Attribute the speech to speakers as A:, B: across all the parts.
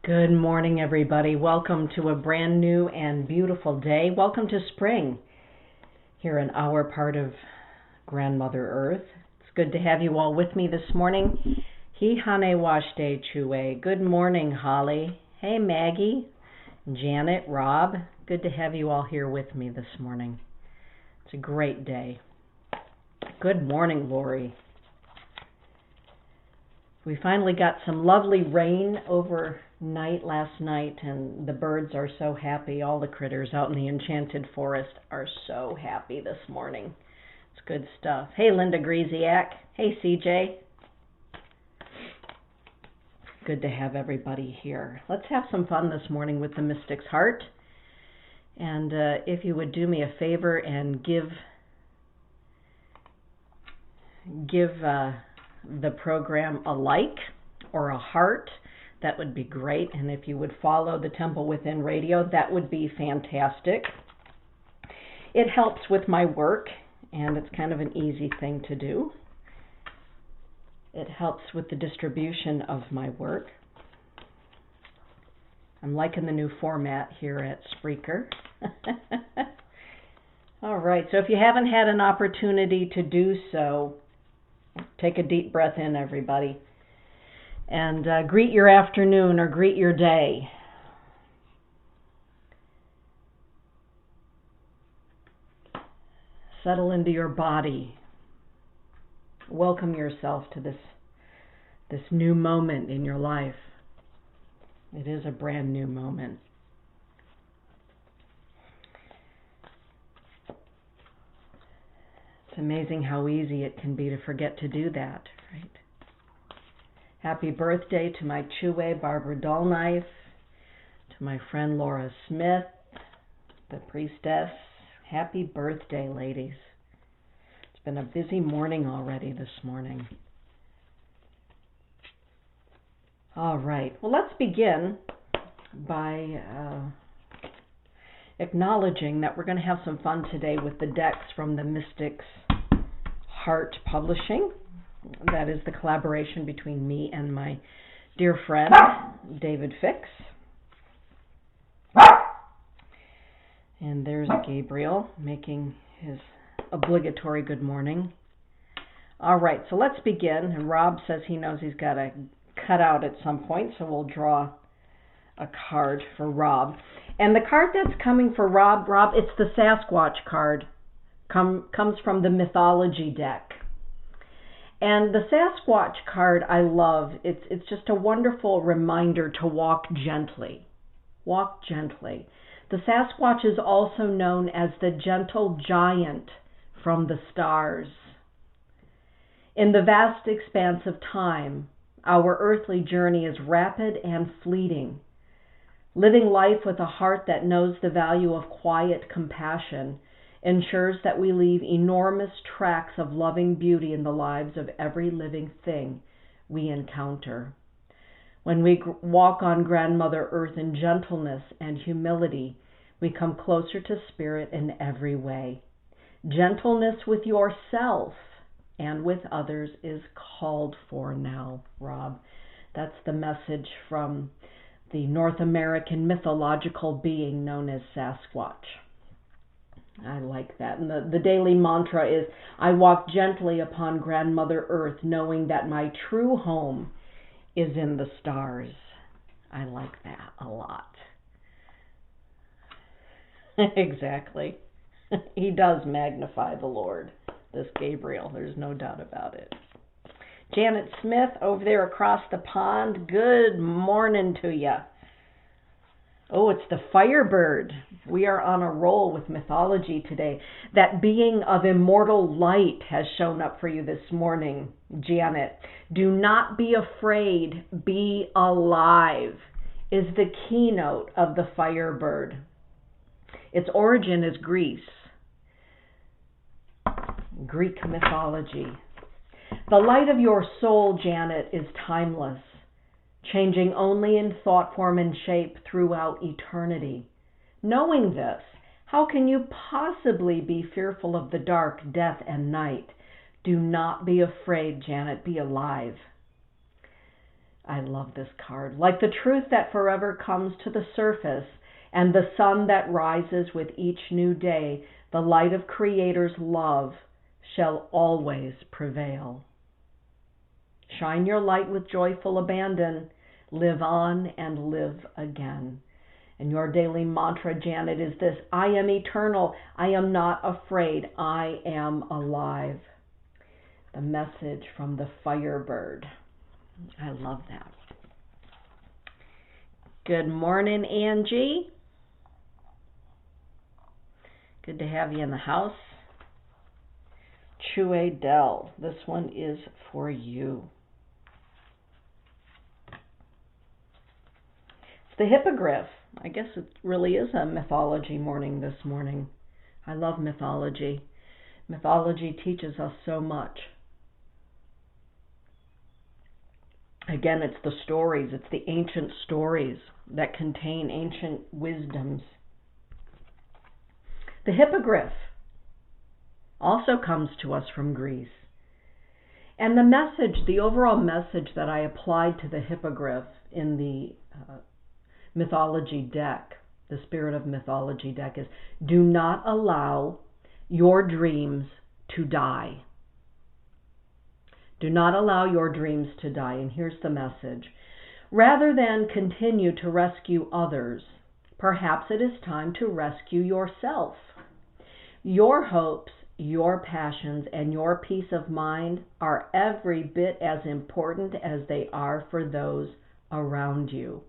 A: Good morning, everybody. Welcome to a brand new and beautiful day. Welcome to spring here in our part of Grandmother Earth. It's good to have you all with me this morning. He hane washte chue. Good morning, Holly. Hey, Maggie, Janet, Rob. Good to have you all here with me this morning. It's a great day. Good morning, Lori. We finally got some lovely rain overnight last night, and the birds are so happy. All the critters out in the enchanted forest are so happy this morning. It's good stuff. Hey, Linda Greasiak. Hey, CJ. Good to have everybody here. Let's have some fun this morning with the Mystic's Heart. And if you would do me a favor and give the program a like or a heart, that would be great. And if you would follow the Temple Within Radio, that would be fantastic. It helps with my work, and it's kind of an easy thing to do. It helps with the distribution of my work. I'm liking the new format here at Spreaker. All right, so if you haven't had an opportunity to do so, take a deep breath in, everybody, and greet your afternoon or greet your day. Settle into your body. Welcome yourself to this new moment in your life. It is a brand new moment. It's amazing how easy it can be to forget to do that, right? Happy birthday to my Chewe Barbara Dullknife, to my friend Laura Smith, the priestess. Happy birthday, ladies. It's been a busy morning already this morning. All right, well, let's begin by acknowledging that we're going to have some fun today with the decks from the Mystic's Heart Publishing. That is the collaboration between me and my dear friend, David Fix. And there's Gabriel making his obligatory good morning. All right, so let's begin. And Rob says he knows he's got to cut out at some point, so we'll draw a card for Rob. And the card that's coming for Rob, it's the Sasquatch card. Comes from the Mythology deck. And the Sasquatch card I love. It's just a wonderful reminder to walk gently. Walk gently. The Sasquatch is also known as the gentle giant from the stars. In the vast expanse of time, our earthly journey is rapid and fleeting. Living life with a heart that knows the value of quiet compassion ensures that we leave enormous tracts of loving beauty in the lives of every living thing we encounter. When we walk on Grandmother Earth in gentleness and humility, we come closer to Spirit in every way. Gentleness with yourself and with others is called for now, Rob. That's the message from the North American mythological being known as Sasquatch. I like that. And the daily mantra is, I walk gently upon Grandmother Earth, knowing that my true home is in the stars. I like that a lot. Exactly. He does magnify the Lord, this Gabriel. There's no doubt about it. Janet Smith over there across the pond. Good morning to you. Oh, it's the Firebird. We are on a roll with mythology today. That being of immortal light has shown up for you this morning, Janet. Do not be afraid, be alive is the keynote of the Firebird. Its origin is Greece, Greek mythology. The light of your soul, Janet, is timeless, changing only in thought form and shape throughout eternity. Knowing this, how can you possibly be fearful of the dark, death, and night? Do not be afraid, Janet. Be alive. I love this card. Like the truth that forever comes to the surface and the sun that rises with each new day, the light of Creator's love shall always prevail. Shine your light with joyful abandon. Live on and live again. And your daily mantra, Janet, is this: I am eternal. I am not afraid. I am alive. The message from the Firebird. I love that. Good morning, Angie. Good to have you in the house. Chue Dell, this one is for you. It's the Hippogriff. I guess it really is a mythology morning this morning. I love mythology. Mythology teaches us so much. Again, it's the stories. It's the ancient stories that contain ancient wisdoms. The Hippogriff also comes to us from Greece. And the message, the overall message that I applied to the Hippogriff in the mythology deck, the Spirit of Mythology deck, is: do not allow your dreams to die. Do not allow your dreams to die. And here's the message. Rather than continue to rescue others, perhaps it is time to rescue yourself. Your hopes, your passions, and your peace of mind are every bit as important as they are for those around you.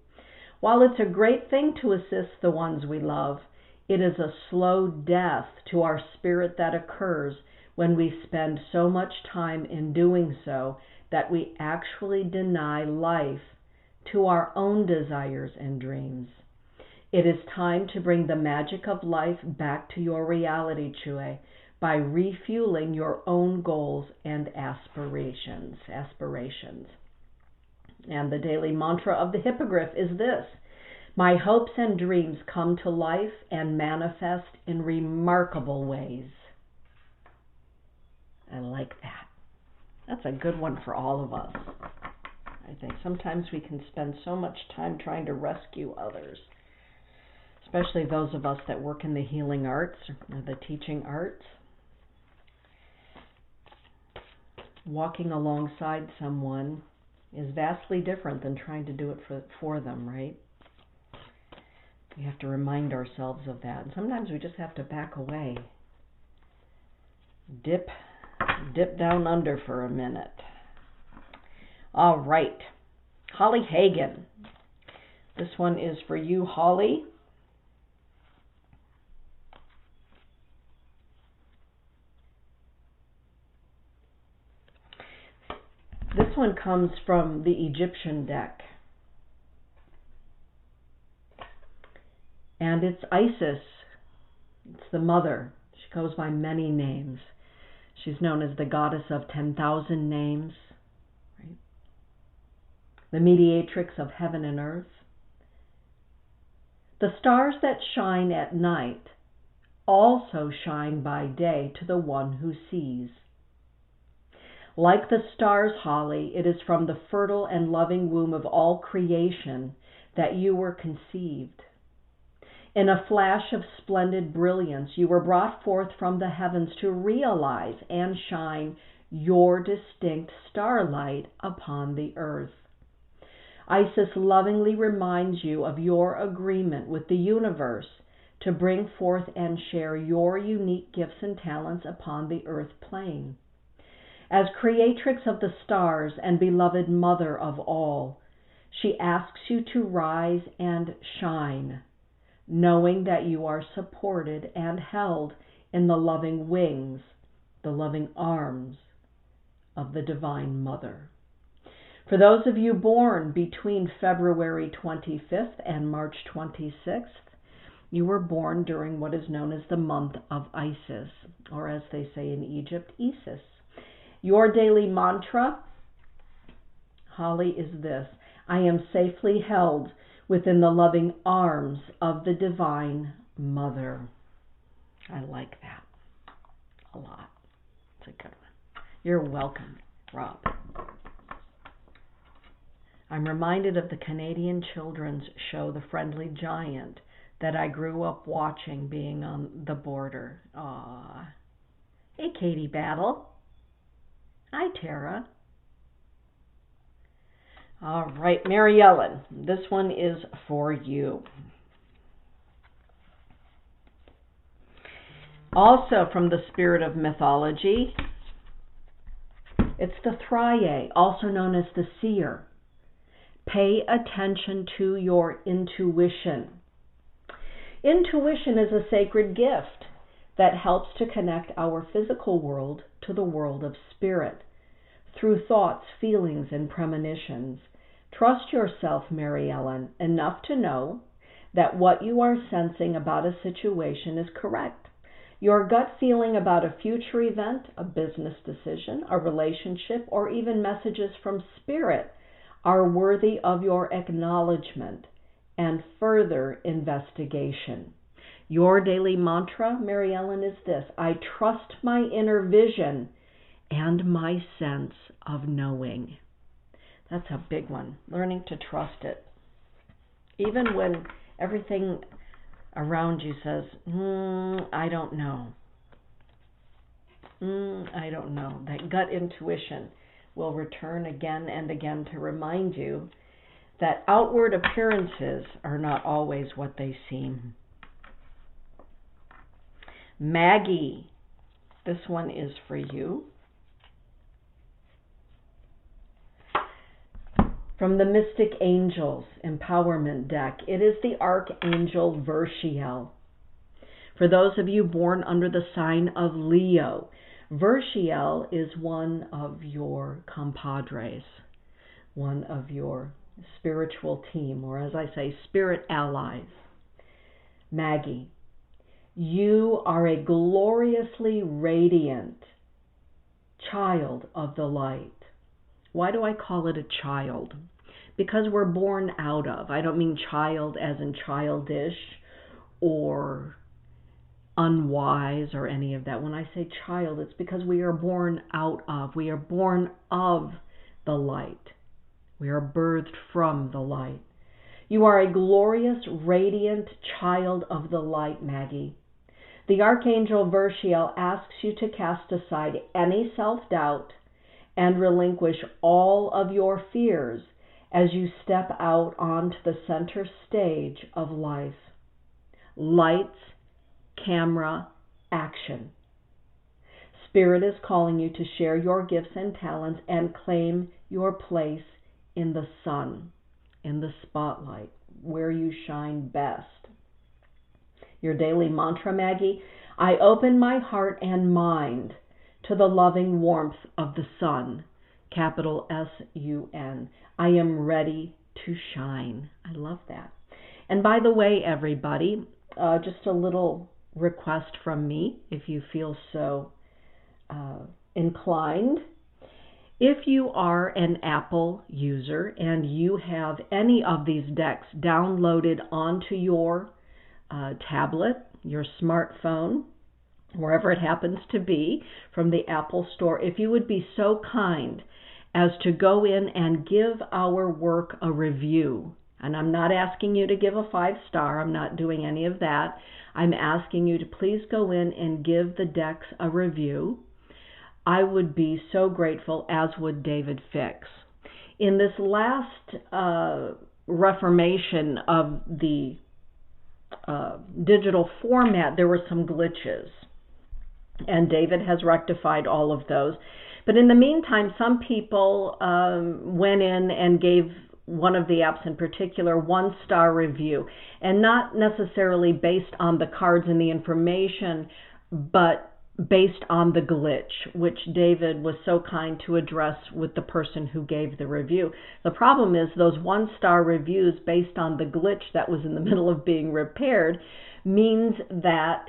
A: While it's a great thing to assist the ones we love, it is a slow death to our spirit that occurs when we spend so much time in doing so that we actually deny life to our own desires and dreams. It is time to bring the magic of life back to your reality, Chue, by refueling your own goals and aspirations. And the daily mantra of the Hippogriff is this: my hopes and dreams come to life and manifest in remarkable ways. I like that. That's a good one for all of us. I think sometimes we can spend so much time trying to rescue others, especially those of us that work in the healing arts or the teaching arts. Walking alongside someone is vastly different than trying to do it for them, right? We have to remind ourselves of that. And sometimes we just have to back away. Dip down under for a minute. All right. Holly Hagen. This one is for you, Holly. This one comes from the Egyptian deck. And it's Isis. It's the mother. She goes by many names. She's known as the goddess of 10,000 names, right? The mediatrix of heaven and earth. The stars that shine at night also shine by day to the one who sees. Like the stars, Holly, it is from the fertile and loving womb of all creation that you were conceived. In a flash of splendid brilliance, you were brought forth from the heavens to realize and shine your distinct starlight upon the earth. Isis lovingly reminds you of your agreement with the universe to bring forth and share your unique gifts and talents upon the earth plane. As creatrix of the stars and beloved mother of all, she asks you to rise and shine, knowing that you are supported and held in the loving wings, the loving arms of the Divine Mother. For those of you born between February 25th and March 26th, you were born during what is known as the month of Isis, or as they say in Egypt, Isis. Your daily mantra, Holly, is this: I am safely held within the loving arms of the Divine Mother. I like that a lot. It's a good one. You're welcome, Rob. I'm reminded of the Canadian children's show, The Friendly Giant, that I grew up watching being on the border. Aww. Hey, Katie Battle. Hi, Tara. All right, Mary Ellen, this one is for you. Also from the spirit of mythology, it's the Thryae, also known as the seer. Pay attention to your intuition. Intuition is a sacred gift that helps to connect our physical world to the world of spirit through thoughts, feelings, and premonitions. Trust yourself, Mary Ellen, enough to know that what you are sensing about a situation is correct. Your gut feeling about a future event, a business decision, a relationship, or even messages from spirit are worthy of your acknowledgement and further investigation. Your daily mantra, Mary Ellen, is this: I trust my inner vision and my sense of knowing. That's a big one, learning to trust it. Even when everything around you says, I don't know. I don't know. That gut intuition will return again and again to remind you that outward appearances are not always what they seem. Maggie, this one is for you. From the Mystic Angels Empowerment Deck, it is the Archangel Verchiel. For those of you born under the sign of Leo, Verchiel is one of your compadres, one of your spiritual team, or as I say, spirit allies. Maggie, you are a gloriously radiant child of the light. Why do I call it a child? Because we're born out of. I don't mean child as in childish or unwise or any of that. When I say child, it's because we are born out of. We are born of the light. We are birthed from the light. You are a glorious, radiant child of the light, Maggie. The Archangel Verchiel asks you to cast aside any self-doubt and relinquish all of your fears as you step out onto the center stage of life. Lights, camera, action. Spirit is calling you to share your gifts and talents and claim your place in the sun, in the spotlight, where you shine best. Your daily mantra, Maggie: I open my heart and mind to the loving warmth of the sun, capital S-U-N. I am ready to shine. I love that. And by the way, everybody, just a little request from me, if you feel so inclined. If you are an Apple user and you have any of these decks downloaded onto your tablet, your smartphone, wherever it happens to be, from the Apple Store, if you would be so kind as to go in and give our work a review. And I'm not asking you to give a 5-star. I'm not doing any of that. I'm asking you to please go in and give the decks a review. I would be so grateful, as would David Fix. In this last reformation of the digital format, there were some glitches, and David has rectified all of those. But in the meantime, some people went in and gave one of the apps in particular 1-star review, and not necessarily based on the cards and the information, but based on the glitch, which David was so kind to address with the person who gave the review. The problem is those 1-star reviews based on the glitch that was in the middle of being repaired means that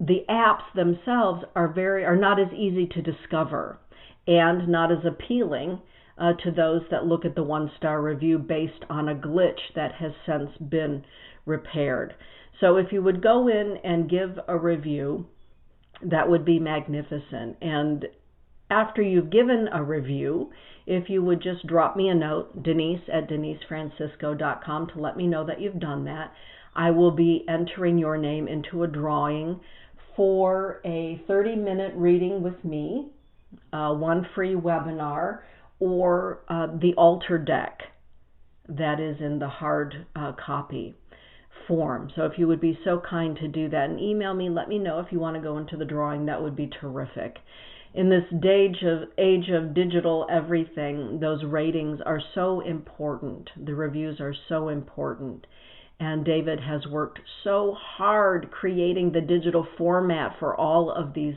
A: the apps themselves are not as easy to discover and not as appealing to those that look at the 1-star review based on a glitch that has since been repaired. So if you would go in and give a review, that would be magnificent. And After you've given a review, if you would just drop me a note, Denise@denisefrancisco.com, to let me know that you've done that, I will be entering your name into a drawing for a 30-minute reading with me, one free webinar, or the altar deck that is in the hard copy form. So if you would be so kind to do that and email me, let me know if you want to go into the drawing. That would be terrific. In this age of digital everything, those ratings are so important. The reviews are so important. And David has worked so hard creating the digital format for all of these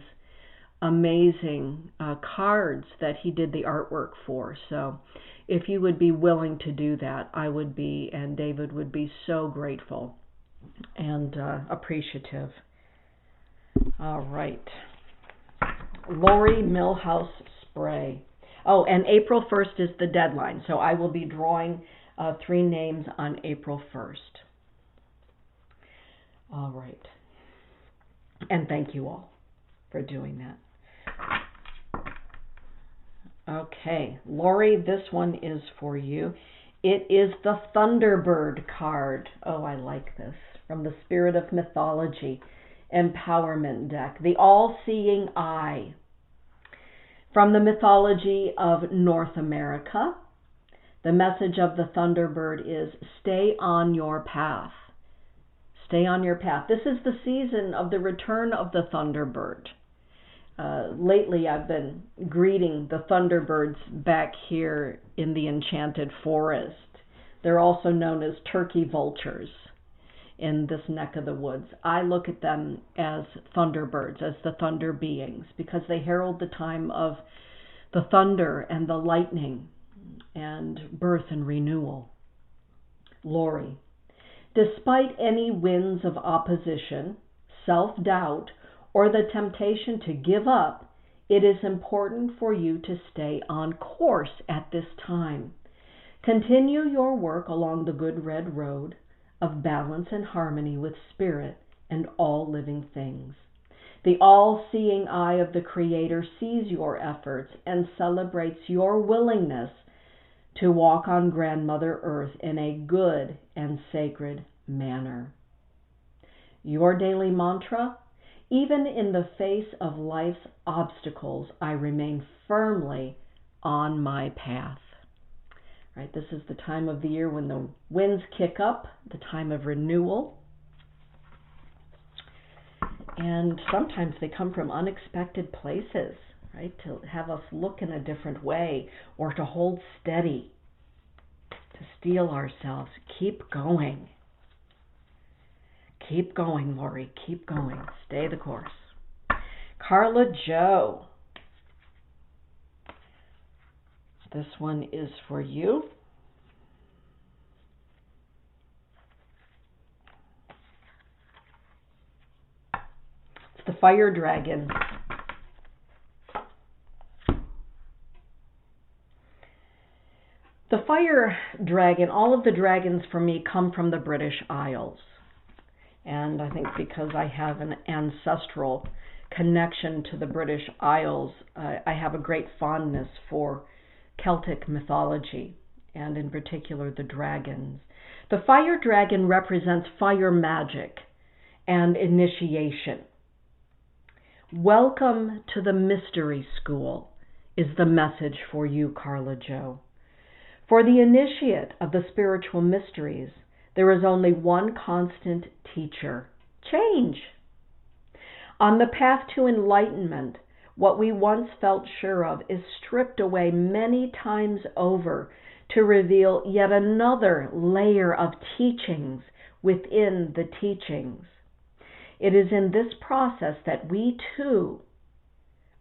A: amazing cards that he did the artwork for. So if you would be willing to do that, I would be, and David would be so grateful and appreciative. All right. Lori Millhouse Spray. Oh, and April 1st is the deadline, so I will be drawing 3 names on April 1st. All right. And thank you all for doing that. Okay, Lori, this one is for you. It is the Thunderbird card. Oh, I like this. From the Spirit of Mythology Empowerment deck. The All-Seeing Eye. From the mythology of North America, the message of the Thunderbird is stay on your path. Stay on your path. This is the season of the return of the Thunderbird. Lately, I've been greeting the Thunderbirds back here in the Enchanted Forest. They're also known as turkey vultures in this neck of the woods. I look at them as Thunderbirds, as the thunder beings, because they herald the time of the thunder and the lightning and birth and renewal. Lori, despite any winds of opposition, self-doubt, or the temptation to give up, it is important for you to stay on course at this time. Continue your work along the good red road of balance and harmony with spirit and all living things. The all-seeing eye of the Creator sees your efforts and celebrates your willingness to walk on Grandmother Earth in a good and sacred manner. Your daily mantra: even in the face of life's obstacles, I remain firmly on my path. Right, this is the time of the year when the winds kick up, the time of renewal. And sometimes they come from unexpected places, right, to have us look in a different way or to hold steady, to steel ourselves. Keep going. Keep going, Lori. Keep going. Stay the course. Carla Joe. This one is for you. It's the Fire Dragon. The Fire Dragon, all of the dragons for me come from the British Isles. And I think because I have an ancestral connection to the British Isles, I have a great fondness for Celtic mythology, and in particular the dragons. The Fire Dragon represents fire magic and initiation. Welcome to the Mystery School is the message for you, Carla Joe. For the initiate of the spiritual mysteries, there is only one constant teacher: change. On the path to enlightenment, what we once felt sure of is stripped away many times over to reveal yet another layer of teachings within the teachings. It is in this process that we too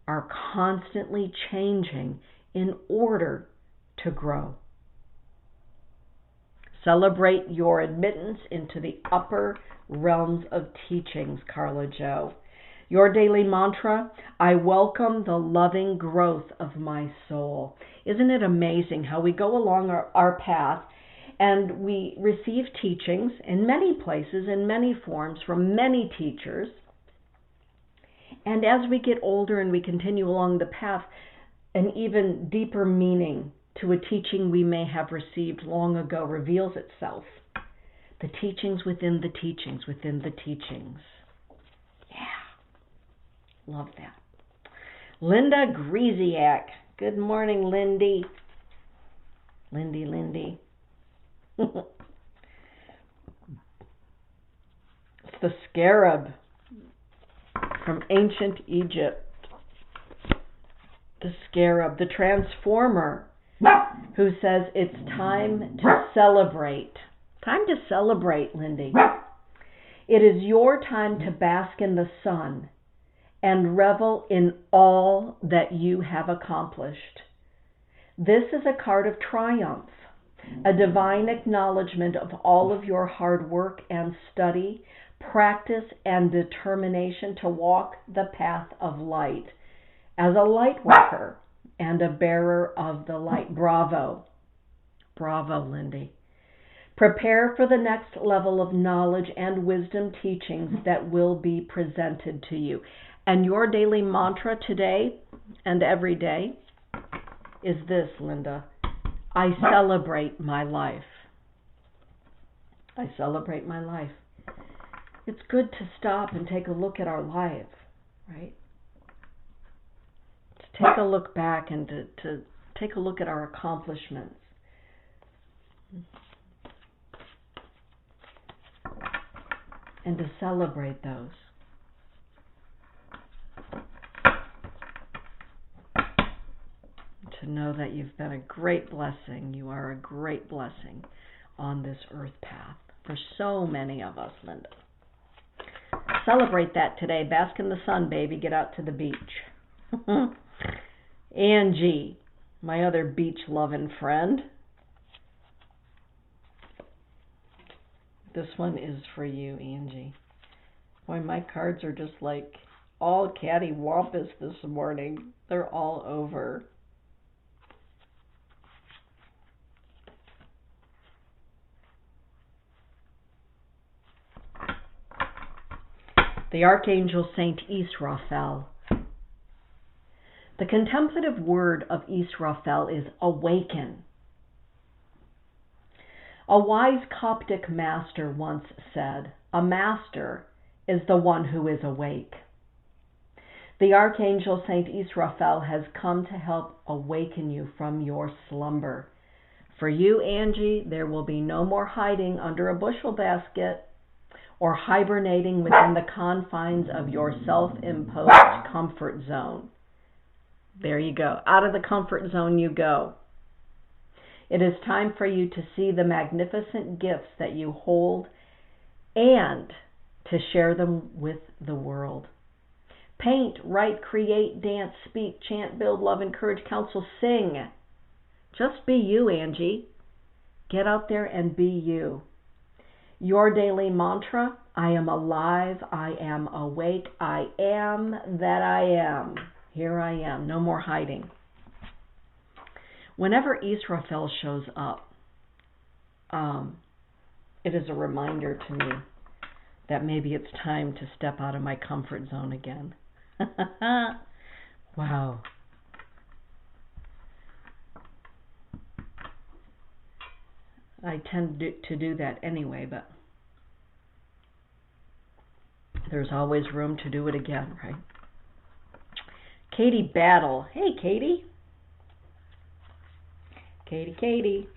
A: are constantly changing in order to grow. Celebrate your admittance into the upper realms of teachings, Carla Joe. Your daily mantra: I welcome the loving growth of my soul. Isn't it amazing how we go along our path and we receive teachings in many places, in many forms, from many teachers. And as we get older and we continue along the path, an even deeper meaning to a teaching we may have received long ago reveals itself. The teachings within the teachings within the teachings. Yeah, love that. Linda Greasiak. Good morning, Lindy. Lindy. It's the scarab from ancient Egypt. The scarab, the transformer, who says it's time to celebrate. Time to celebrate, Lindy. It is your time to bask in the sun and revel in all that you have accomplished. This is a card of triumph, a divine acknowledgement of all of your hard work and study, practice, and determination to walk the path of light as a light worker and a bearer of the light. Bravo. Bravo, Lindy. Prepare for the next level of knowledge and wisdom teachings that will be presented to you. And your daily mantra today and every day is this, Linda. I celebrate my life. I celebrate my life. It's good to stop and take a look at our life, right? To take a look back and to take a look at our accomplishments. And to celebrate those. To know that you've been a great blessing. You are a great blessing on this earth path for so many of us, Linda. Celebrate that today. Bask in the sun, baby. Get out to the beach. Angie, my other beach-loving friend. This one is for you, Angie. Boy, my cards are just like all cattywampus this morning. They're all over. The Archangel Saint Israfel. The contemplative word of Israfel is awaken. A wise Coptic master once said, a master is the one who is awake. The Archangel Saint Israfel has come to help awaken you from your slumber. For you, Angie, there will be no more hiding under a bushel basket or hibernating within the confines of your self-imposed comfort zone. There you go. Out of the comfort zone you go. It is time for you to see the magnificent gifts that you hold and to share them with the world. Paint, write, create, dance, speak, chant, build, love, encourage, counsel, sing. Just be you, Angie. Get out there and be you. Your daily mantra, I am alive, I am awake, I am that I am. Here I am, no more hiding. Whenever Israfel shows up, it is a reminder to me that maybe it's time to step out of my comfort zone again. Wow. I tend to do that anyway, but there's always room to do it again, right? Katie Battle. Hey, Katie. Katie.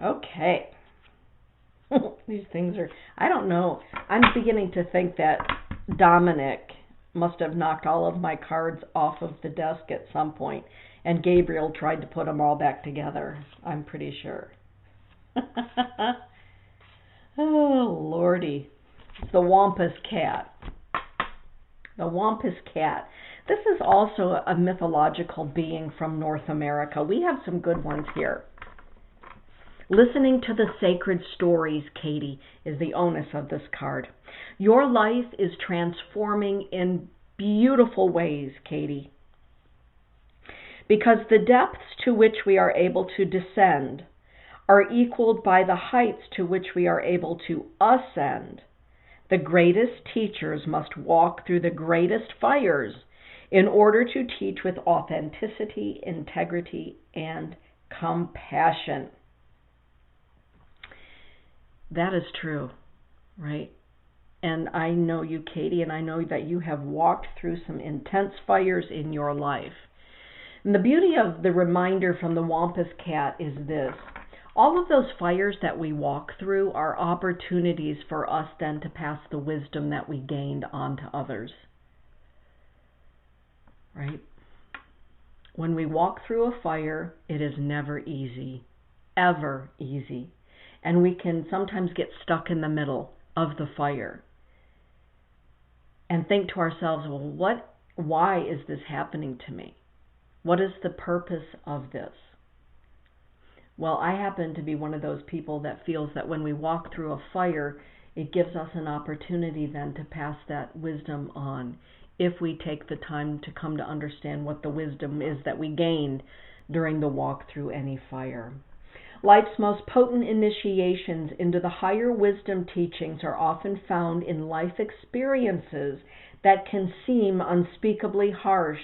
A: Okay. These things are, I don't know. I'm beginning to think that Dominic must have knocked all of my cards off of the desk at some point, and Gabriel tried to put them all back together. I'm pretty sure. Oh, Lordy. It's the Wampus Cat. The Wampus Cat. This is also a mythological being from North America. We have some good ones here. Listening to the sacred stories, Katie, is the onus of this card. Your life is transforming in beautiful ways, Katie. Because the depths to which we are able to descend are equaled by the heights to which we are able to ascend, The greatest teachers must walk through the greatest fires in order to teach with authenticity, integrity, and compassion. That is true, right? And I know you, Katie, and I know that you have walked through some intense fires in your life. And the beauty of the reminder from the Wampus Cat is this. All of those fires that we walk through are opportunities for us then to pass the wisdom that we gained on to others. Right? When we walk through a fire, it is never easy. Ever easy. And we can sometimes get stuck in the middle of the fire and think to ourselves, well, why is this happening to me? What is the purpose of this? Well, I happen to be one of those people that feels that when we walk through a fire, it gives us an opportunity then to pass that wisdom on, if we take the time to come to understand what the wisdom is that we gained during the walk through any fire. Life's most potent initiations into the higher wisdom teachings are often found in life experiences that can seem unspeakably harsh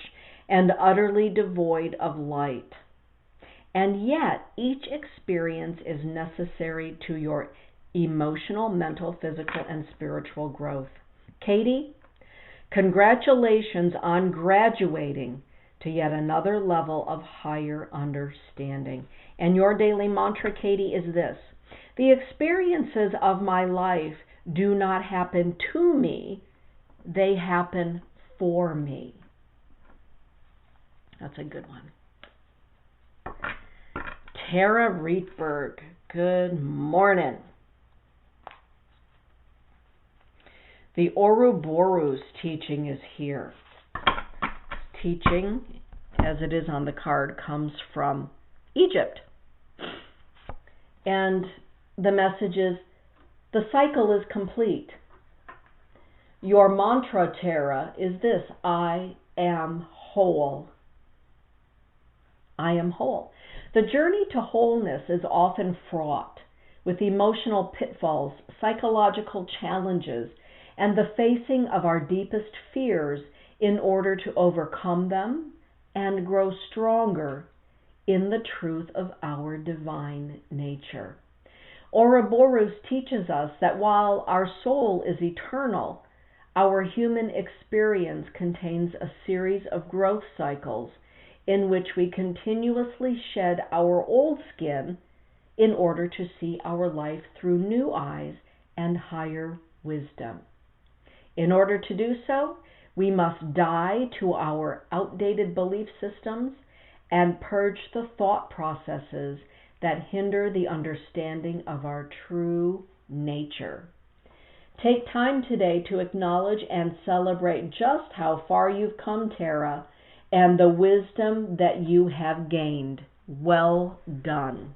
A: and utterly devoid of light. And yet, each experience is necessary to your emotional, mental, physical, and spiritual growth. Katie, congratulations on graduating to yet another level of higher understanding. And your daily mantra, Katie, is this: the experiences of my life do not happen to me, they happen for me. That's a good one. Tara Rietberg, good morning. The Ouroboros teaching is here. Teaching, as it is on the card, comes from Egypt. And the message is, the cycle is complete. Your mantra, Tara, is this: I am whole. I am whole. The journey to wholeness is often fraught with emotional pitfalls, psychological challenges, and the facing of our deepest fears in order to overcome them and grow stronger in the truth of our divine nature. Ouroboros teaches us that while our soul is eternal, our human experience contains a series of growth cycles in which we continuously shed our old skin in order to see our life through new eyes and higher wisdom. In order to do so, we must die to our outdated belief systems and purge the thought processes that hinder the understanding of our true nature. Take time today to acknowledge and celebrate just how far you've come, Tara, and the wisdom that you have gained. Well done.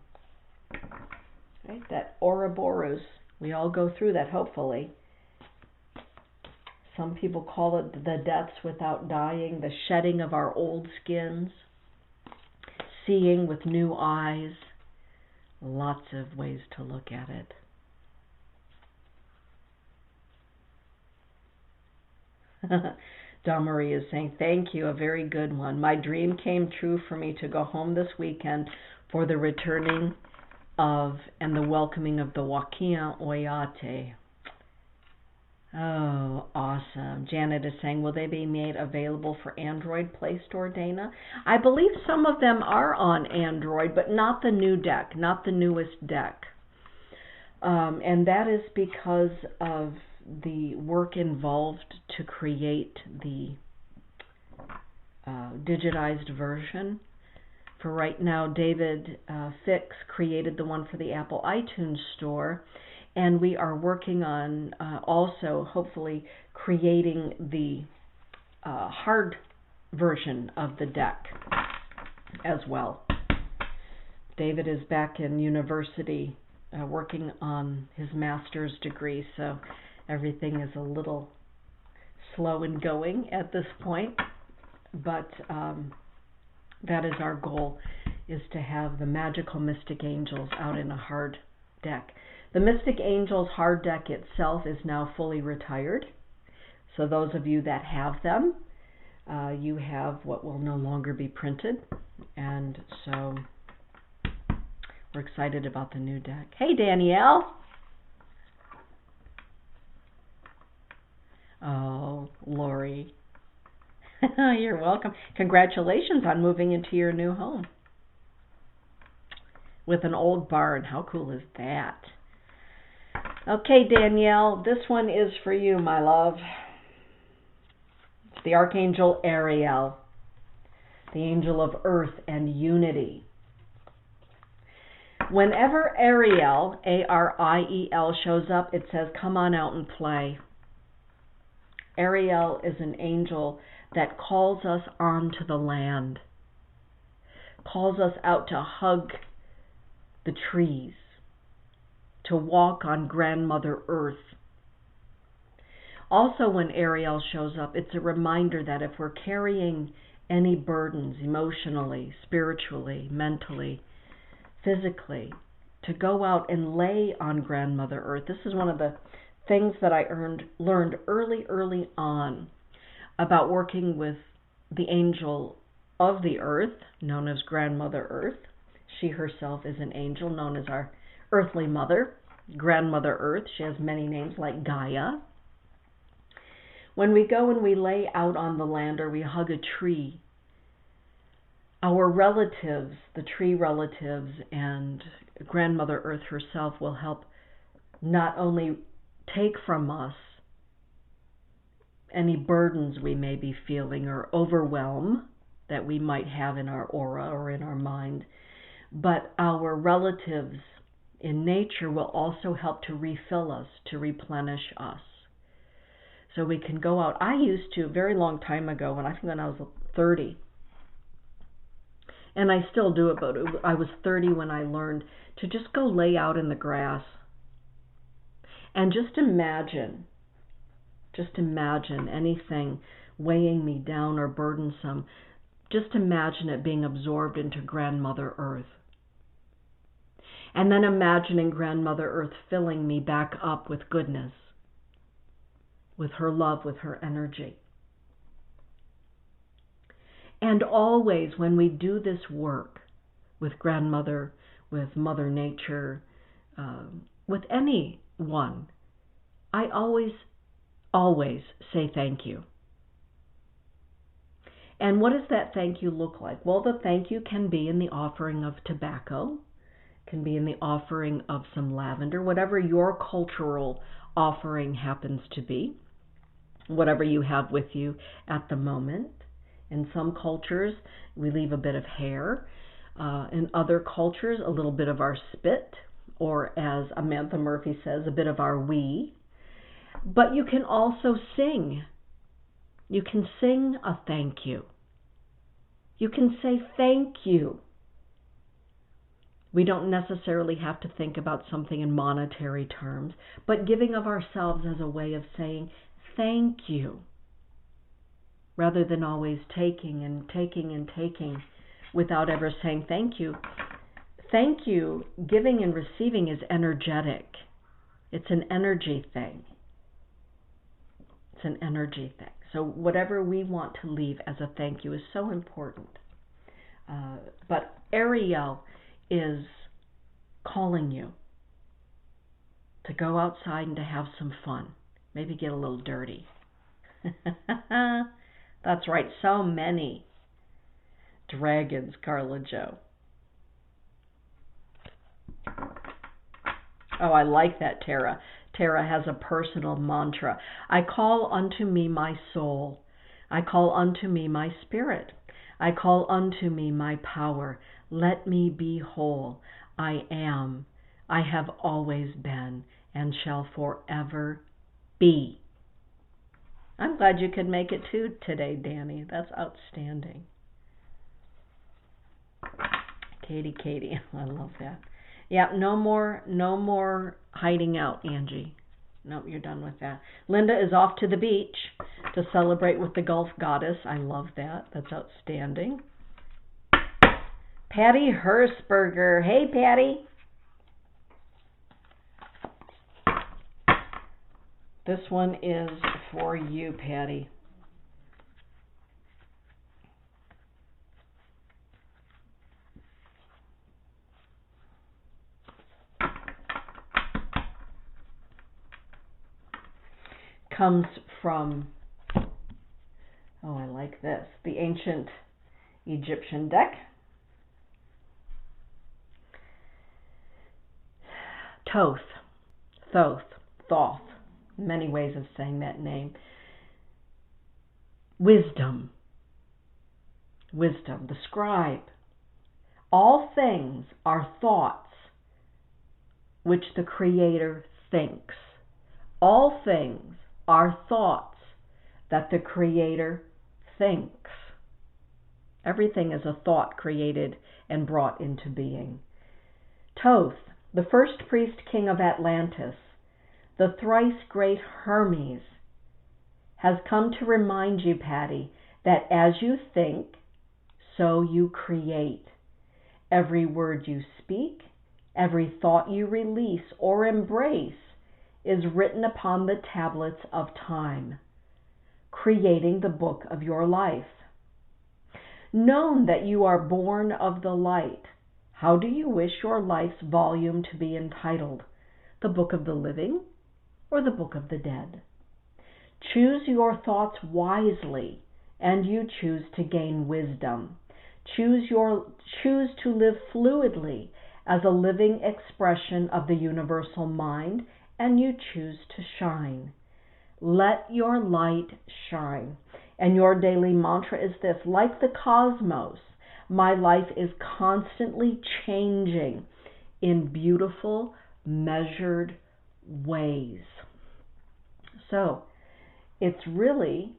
A: Right? That Ouroboros, we all go through that, hopefully. Some people call it the deaths without dying, the shedding of our old skins, seeing with new eyes. Lots of ways to look at it. Dawn Marie is saying, thank you, a very good one. My dream came true for me to go home this weekend for the returning of and the welcoming of the Wakia Oyate. Oh, awesome. Janet is saying, will they be made available for Android Play Store, Dana? I believe some of them are on Android, but not the new deck, not the newest deck. And that is because of the work involved to create the digitized version. For right now, David Fix created the one for the Apple iTunes Store, and we are working on also hopefully creating the hard version of the deck as well. David is back in university working on his master's degree, so everything is a little slow in going at this point, but that is our goal, is to have the magical mystic angels out in a hard deck. The Mystic Angels hard deck itself is now fully retired. So those of you that have them, you have what will no longer be printed. And so we're excited about the new deck. Hey, Danielle. Oh, Lori. You're welcome. Congratulations on moving into your new home with an old barn. How cool is that? Okay, Danielle, this one is for you, my love. It's the Archangel Ariel, the angel of earth and unity. Whenever Ariel, A-R-I-E-L, shows up, it says, come on out and play. Ariel is an angel that calls us onto the land, calls us out to hug the trees, to walk on Grandmother Earth. Also, when Ariel shows up, it's a reminder that if we're carrying any burdens emotionally, spiritually, mentally, physically, to go out and lay on Grandmother Earth. This is one of the things that I learned early on about working with the angel of the earth, known as Grandmother Earth. She herself is an angel known as our earthly mother, Grandmother Earth. She has many names like Gaia. When we go and we lay out on the land or we hug a tree, our relatives, the tree relatives and Grandmother Earth herself will help not only take from us any burdens we may be feeling or overwhelm that we might have in our aura or in our mind, but our relatives in nature will also help to refill us, to replenish us. So we can go out. I used to, a very long time ago, when I was 30, and I still do it, but I was 30 when I learned to just go lay out in the grass and just imagine anything weighing me down or burdensome. Just imagine it being absorbed into Grandmother Earth. And then imagining Grandmother Earth filling me back up with goodness, with her love, with her energy. And always when we do this work with Grandmother, with Mother Nature, with anyone, I always say thank you. And what does that thank you look like? Well, the thank you can be in the offering of tobacco, can be in the offering of some lavender, whatever your cultural offering happens to be, whatever you have with you at the moment. In some cultures, we leave a bit of hair. In other cultures, a little bit of our spit, or as Amantha Murphy says, a bit of our wee. But you can also sing. You can sing a thank you. You can say thank you. We don't necessarily have to think about something in monetary terms, but giving of ourselves as a way of saying thank you, rather than always taking and taking and taking without ever saying thank you. Thank you, giving and receiving, is energetic. It's an energy thing. It's an energy thing. So whatever we want to leave as a thank you is so important. But Ariel is calling you to go outside and to have some fun. Maybe get a little dirty. That's right, so many dragons, Carla Jo. Oh, I like that, Tara. Tara has a personal mantra. I call unto me my soul. I call unto me my spirit. I call unto me my power. Let me be whole. I am. I have always been and shall forever be. I'm glad you could make it too today, Danny. That's outstanding. Katie. I love that. Yeah, no more hiding out, Angie. Nope, you're done with that. Linda is off to the beach to celebrate with the Gulf Goddess. I love that. That's outstanding. Patty Hersberger. Hey, Patty. This one is for you, Patty. Comes from, oh, I like this, the ancient Egyptian deck. Thoth, Thoth, Thoth, many ways of saying that name. Wisdom, wisdom, the scribe. All things are thoughts which the Creator thinks. All things are thoughts that the Creator thinks. Everything is a thought created and brought into being. Thoth, the first priest king of Atlantis, the thrice great Hermes, has come to remind you, Patty, that as you think, so you create. Every word you speak, every thought you release or embrace is written upon the tablets of time, creating the book of your life. Known that you are born of the light, how do you wish your life's volume to be entitled? The Book of the Living or the Book of the Dead? Choose your thoughts wisely, and you choose to gain wisdom. Choose to live fluidly as a living expression of the universal mind, and you choose to shine. Let your light shine. And your daily mantra is this: like the cosmos, my life is constantly changing in beautiful, measured ways. So, it's really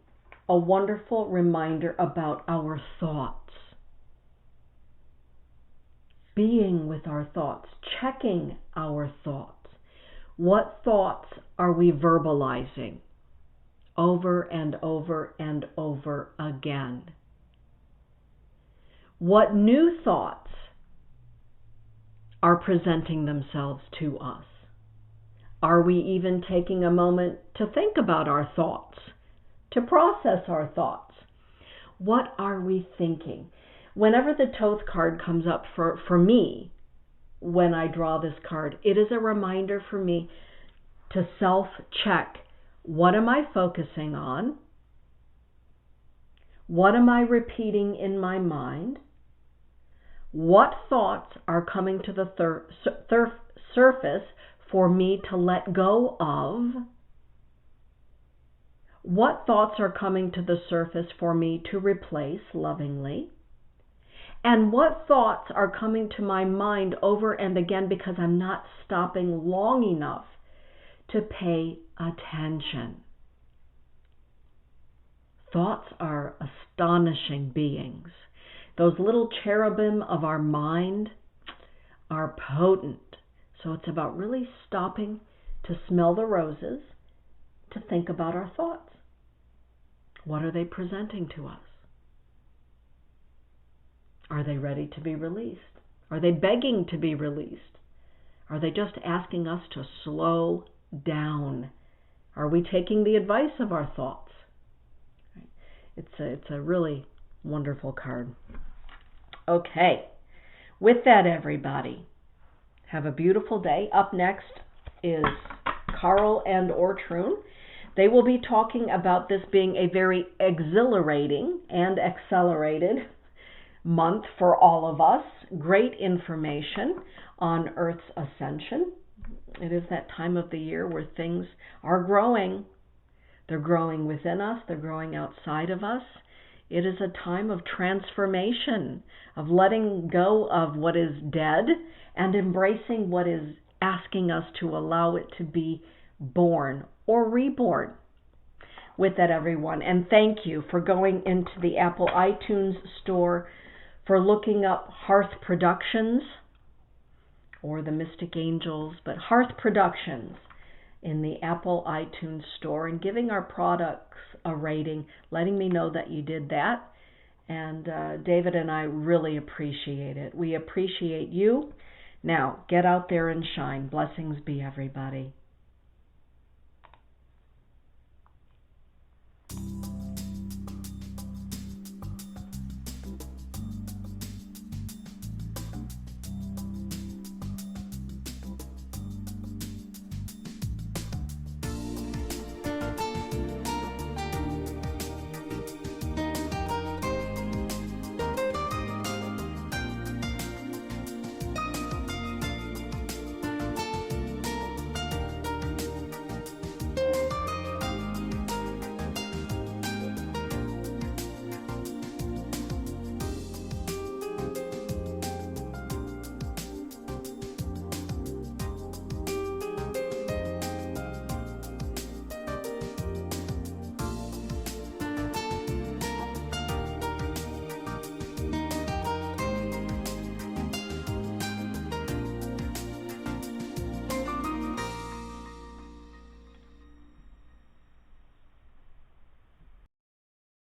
A: a wonderful reminder about our thoughts. Being with our thoughts, checking our thoughts. What thoughts are we verbalizing over and over and over again? What new thoughts are presenting themselves to us? Are we even taking a moment to think about our thoughts, to process our thoughts? What are we thinking? Whenever the Thoth card comes up for me, when I draw this card, it is a reminder for me to self-check. What am I focusing on? What am I repeating in my mind? What thoughts are coming to the surface for me to let go of? What thoughts are coming to the surface for me to replace lovingly? And what thoughts are coming to my mind over and again because I'm not stopping long enough to pay attention? Thoughts are astonishing beings. Those little cherubim of our mind are potent. So it's about really stopping to smell the roses, to think about our thoughts. What are they presenting to us? Are they ready to be released? Are they begging to be released? Are they just asking us to slow down? Are we taking the advice of our thoughts? It's a really wonderful card. Okay, with that, everybody, have a beautiful day. Up next is Carl and Ortrun. They will be talking about this being a very exhilarating and accelerated month for all of us. Great information on Earth's ascension. It is that time of the year where things are growing. They're growing within us. They're growing outside of us. It is a time of transformation, of letting go of what is dead and embracing what is asking us to allow it to be born or reborn. With that, everyone, and thank you for going into the Apple iTunes store, for looking up Hearth Productions or the Mystic Angels, but Hearth Productions in the Apple iTunes store, and giving our products a rating, letting me know that you did that. And David and I really appreciate it. We appreciate you. Now, get out there and shine. Blessings be, everybody.